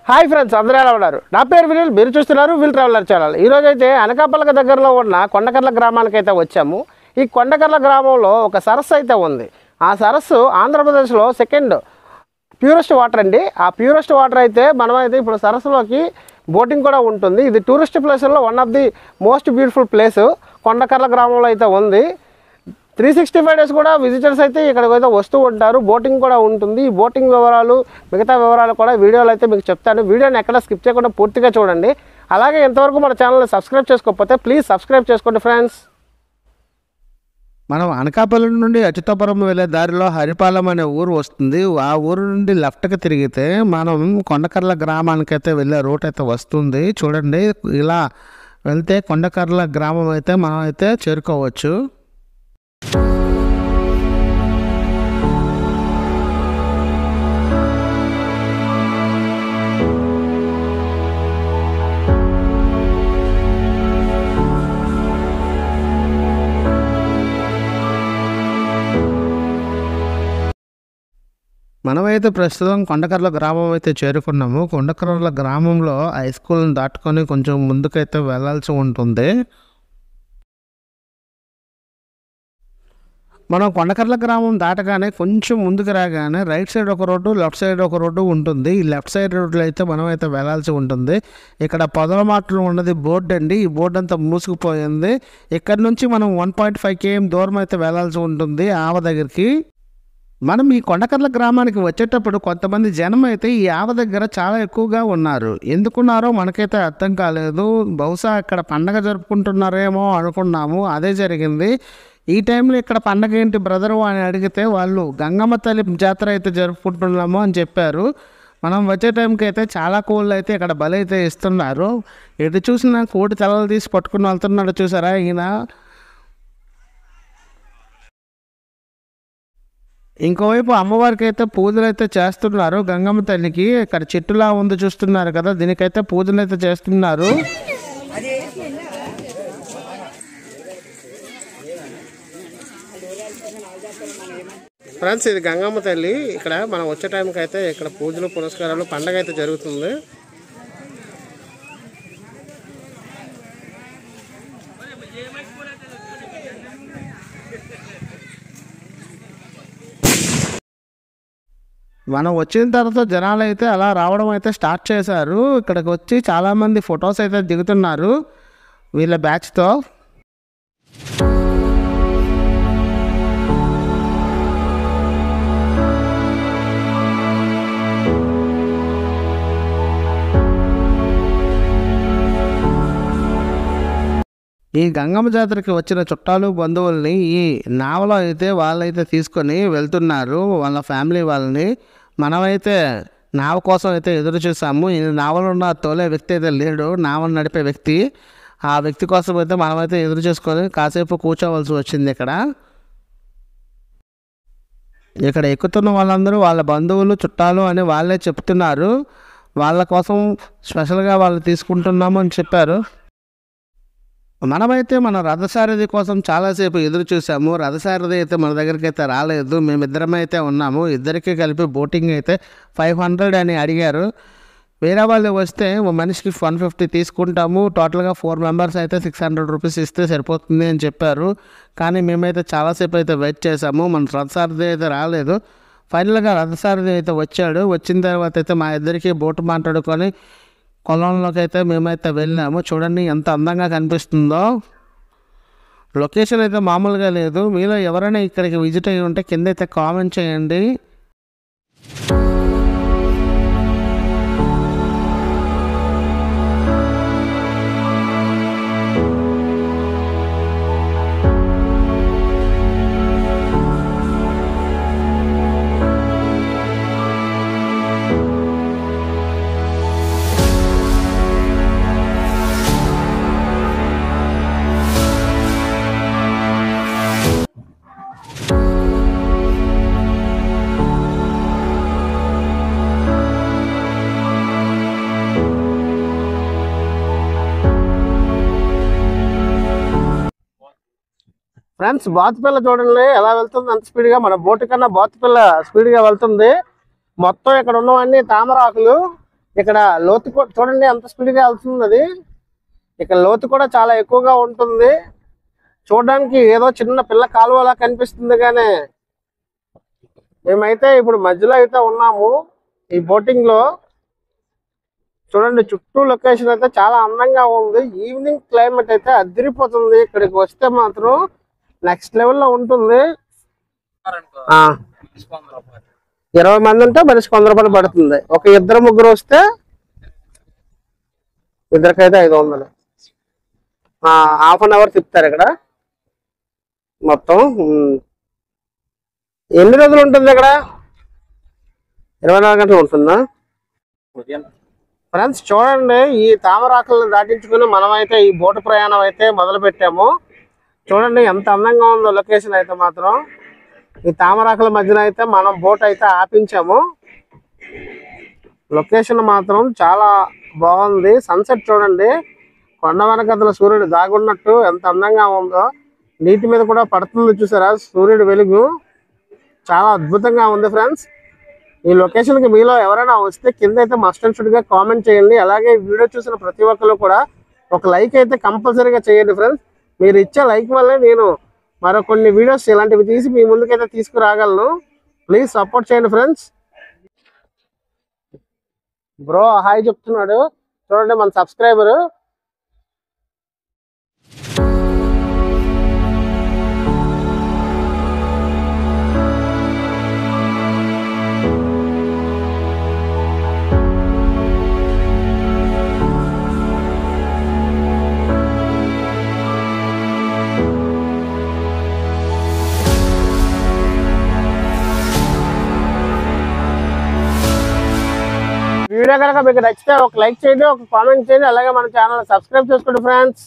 Hi friends, అందరూ ఎలా ఉన్నారు? నా పేరు వినీల్, మీరు చూస్తున్నారు విల్ ట్రావెలర్ ఛానల్. ఈరోజు అయితే అనకాపల్లికి దగ్గరలో ఉన్న కొండకర్ల గ్రామానికి అయితే వచ్చాము. ఈ కొండకర్ల గ్రామంలో ఒక సరస్సు అయితే ఉంది. ఆ సరస్సు ఆంధ్రప్రదేశ్లో సెకండ్ ప్యూరెస్ట్ వాటర్ అండి. ఆ ప్యూరెస్ట్ వాటర్ అయితే మనమైతే ఇప్పుడు సరస్సులోకి బోటింగ్ కూడా ఉంటుంది. ఇది టూరిస్ట్ ప్లేసుల్లో one of the most beautiful place Kondakarla గ్రామంలో అయితే ఉంది. 365 డేస్ కూడా విజిటర్స్ అయితే ఇక్కడికి అయితే వస్తూ ఉంటారు. బోటింగ్ కూడా ఉంటుంది. ఈ బోటింగ్ వివరాలు, మిగతా వివరాలు కూడా వీడియోలో అయితే మీకు చెప్తాను. వీడియోని ఎక్కడ స్కిప్ చేయకుండా పూర్తిగా చూడండి. అలాగే ఇంతవరకు మన ఛానల్ని సబ్స్క్రైబ్ చేసుకోకపోతే ప్లీజ్ సబ్స్క్రైబ్ చేసుకోండి ఫ్రెండ్స్. మనం అనకాపల్లి నుండి అచ్యుతాపురం వెళ్ళే దారిలో హరిపాలెం అనే ఊరు వస్తుంది. ఆ ఊరు నుండి లెఫ్ట్కి తిరిగితే మనం కొండకర్ల గ్రామానికి అయితే వెళ్ళే రూట్ అయితే వస్తుంది. చూడండి, ఇలా వెళ్తే కొండకర్ల గ్రామం అయితే మనం అయితే చేరుకోవచ్చు. మనమైతే ప్రస్తుతం కొండకర్ల గ్రామం అయితే చేరుకున్నాము. కొండకర్ల గ్రామంలో హై స్కూల్ని దాటుకొని కొంచెం ముందుకైతే వెళ్ళాల్సి ఉంటుంది. మనం కొండకర్ల గ్రామం దాటగానే కొంచెం ముందుకు రాగానే రైట్ సైడ్ ఒక రోడ్డు, లెఫ్ట్ సైడ్ ఒక రోడ్డు ఉంటుంది. ఈ లెఫ్ట్ సైడ్ రోడ్లో అయితే మనమైతే వెళ్ళాల్సి ఉంటుంది. ఇక్కడ పొదల మాటలు ఉన్నది బోర్డు అండి. ఈ బోర్డు అంతా మూసుకుపోయింది. ఇక్కడ నుంచి మనం 1.5 km దూరం అయితే వెళ్ళాల్సి ఉంటుంది ఆవ దగ్గరికి. మనం ఈ కొండకర్ల గ్రామానికి వచ్చేటప్పుడు కొంతమంది జనం అయితే ఈ ఆవ దగ్గర చాలా ఎక్కువగా ఉన్నారు. ఎందుకున్నారో మనకైతే అర్థం కాలేదు. బహుశా ఇక్కడ పండగ జరుపుకుంటున్నారేమో అనుకున్నాము. అదే జరిగింది. ఈ టైంలో ఇక్కడ పండగ ఏంటి బ్రదరు అని అడిగితే వాళ్ళు గంగమ్మ తల్లి జాతర అయితే జరుపుకుంటున్నాము అని చెప్పారు. మనం వచ్చే టైంకి అయితే చాలా కోళ్ళు అయితే ఇక్కడ బలి అయితే ఇస్తున్నారు. ఎటు చూసినా కోడి తలలు తీసి పట్టుకుని వెళ్తున్నాడు. చూసారా, ఈయన ఇంకోవైపు అమ్మవారికి అయితే పూజలు అయితే చేస్తున్నారు. గంగమ్మ తల్లికి ఇక్కడ చెట్టులా ఉంది చూస్తున్నారు కదా, దీనికైతే పూజలు అయితే చేస్తున్నారు. ఫ్రెండ్స్, ఇది గంగమ్మ తల్లి. ఇక్కడ మనం వచ్చే టైంకి అయితే ఇక్కడ పూజలు పురస్కారాలు పండగ అయితే జరుగుతుంది. మనం వచ్చిన తర్వాత జనాలు అయితే అలా రావడం అయితే స్టార్ట్ చేశారు. ఇక్కడికి వచ్చి చాలామంది ఫొటోస్ అయితే దిగుతున్నారు వీళ్ళ బ్యాచ్తో. ఈ గంగమ్మ జాతరకి వచ్చిన చుట్టాలు బంధువుల్ని ఈ నావలో అయితే వాళ్ళైతే తీసుకొని వెళ్తున్నారు, వాళ్ళ ఫ్యామిలీ వాళ్ళని. మనమైతే నావ కోసం అయితే ఎదురు చూసాము. ఈ నావలో ఉన్న తోలే వ్యక్తి అయితే లేడు, నావను నడిపే వ్యక్తి. ఆ వ్యక్తి కోసం అయితే మనమైతే ఎదురు చేసుకొని కాసేపు కూర్చోవలసి వచ్చింది. ఇక్కడ ఎక్కుతున్న వాళ్ళందరూ వాళ్ళ బంధువులు చుట్టాలు అని వాళ్ళే చెప్తున్నారు. వాళ్ళ కోసం స్పెషల్గా వాళ్ళు తీసుకుంటున్నాము అని చెప్పారు. మనమైతే మన రథసారథి కోసం చాలాసేపు ఎదురు చూసాము. రథసారథి అయితే మన దగ్గరికి అయితే రాలేదు. మేమిద్దరం అయితే ఉన్నాము. ఇద్దరికి కలిపి బోటింగ్ అయితే 500 అని అడిగారు. వేరే వాళ్ళు వస్తే మనిషికి 150 తీసుకుంటాము, టోటల్గా 4 మెంబర్స్ అయితే 600 రూపీస్ ఇస్తే సరిపోతుంది అని చెప్పారు. కానీ మేమైతే చాలాసేపు అయితే వెయిట్ చేసాము. మన రథసారథి అయితే రాలేదు. ఫైనల్గా రథసారథి అయితే వచ్చాడు. వచ్చిన తర్వాత అయితే మా ఇద్దరికి బోటు మాట్లాడుకొని పొలంలోకి అయితే మేమైతే వెళ్ళాము. చూడండి ఎంత అందంగా కనిపిస్తుందో. లొకేషన్ అయితే మామూలుగా లేదు. మీలో ఎవరైనా ఇక్కడికి విజిట్ అయ్యి ఉంటే కింద అయితే కామెంట్ చేయండి. ఫ్రెండ్స్, బాతుపిల్ల చూడండి ఎలా వెళ్తుంది, అంత స్పీడ్గా. మన బోటు కన్నా బాతుపిల్ల స్పీడ్గా వెళ్తుంది. మొత్తం ఇక్కడ ఉన్నవన్నీ తామరాకులు. ఇక్కడ లోతు చూడండి ఎంత స్పీడ్గా వెళ్తుంది అది. ఇక్కడ లోతు కూడా చాలా ఎక్కువగా ఉంటుంది. చూడడానికి ఏదో చిన్న పిల్ల కాలువలా కనిపిస్తుంది, కానీ మేమైతే ఇప్పుడు మధ్యలో అయితే ఉన్నాము ఈ బోటింగ్ లో. చూడండి చుట్టూ లొకేషన్ అయితే చాలా అందంగా ఉంది. ఈవినింగ్ క్లైమేట్ అయితే అదిరిపోతుంది. ఇక్కడికి వస్తే మాత్రం నెక్స్ట్ లెవెల్లో ఉంటుంది. 20 మంది ఉంటే మనిషికి 100 రూపాయలు పడుతుంది. ఒక 2-3 వస్తే ఇద్దరికైతే 500. హాఫ్ అన్ అవర్ తిప్పుతారు ఇక్కడ మొత్తం. ఎన్ని రోజులు ఉంటుంది ఇక్కడ? 24 గంటలు ఉంటుందా? ఫ్రెండ్స్ చూడండి, ఈ తామరాకులను దాటించుకుని మనమైతే ఈ బోటు ప్రయాణం అయితే మొదలు పెట్టాము. చూడండి ఎంత అందంగా ఉందో లొకేషన్ అయితే మాత్రం. ఈ తామరాకుల మధ్యన అయితే మనం బోట్ అయితే ఆపించాము. లొకేషన్ మాత్రం చాలా బాగుంది. సన్సెట్ చూడండి, కొండ వెనకతల సూర్యుడు దాగున్నట్టు ఎంత అందంగా ఉందో. నీటి మీద కూడా పడుతుంది చూసారా సూర్యుడు వెలుగు. చాలా అద్భుతంగా ఉంది ఫ్రెండ్స్. ఈ లొకేషన్కి మీలో ఎవరైనా వస్తే కింద అయితే మస్ట్ అండ్ షుడ్గా కామెంట్ చేయండి. అలాగే వీడియో చూసిన ప్రతి ఒక్కరు కూడా ఒక లైక్ అయితే కంపల్సరీగా చేయండి ఫ్రెండ్స్. మీరు ఇచ్చే లైక్ వల్లే నేను మరో కొన్ని వీడియోస్ ఇలాంటివి తీసి మీ ముందుకైతే తీసుకురాగలను. ప్లీజ్ సపోర్ట్ చేయండి ఫ్రెండ్స్. బ్రో హాయ్ చెప్తున్నాడు చూడండి మన సబ్స్క్రైబరు. వీడియో కనుక మీకు నచ్చితే ఒక లైక్ చేయండి, ఒక కామెంట్ చేయండి, అలాగే మన ఛానల్ సబ్స్క్రైబ్ చేసుకోండి ఫ్రెండ్స్.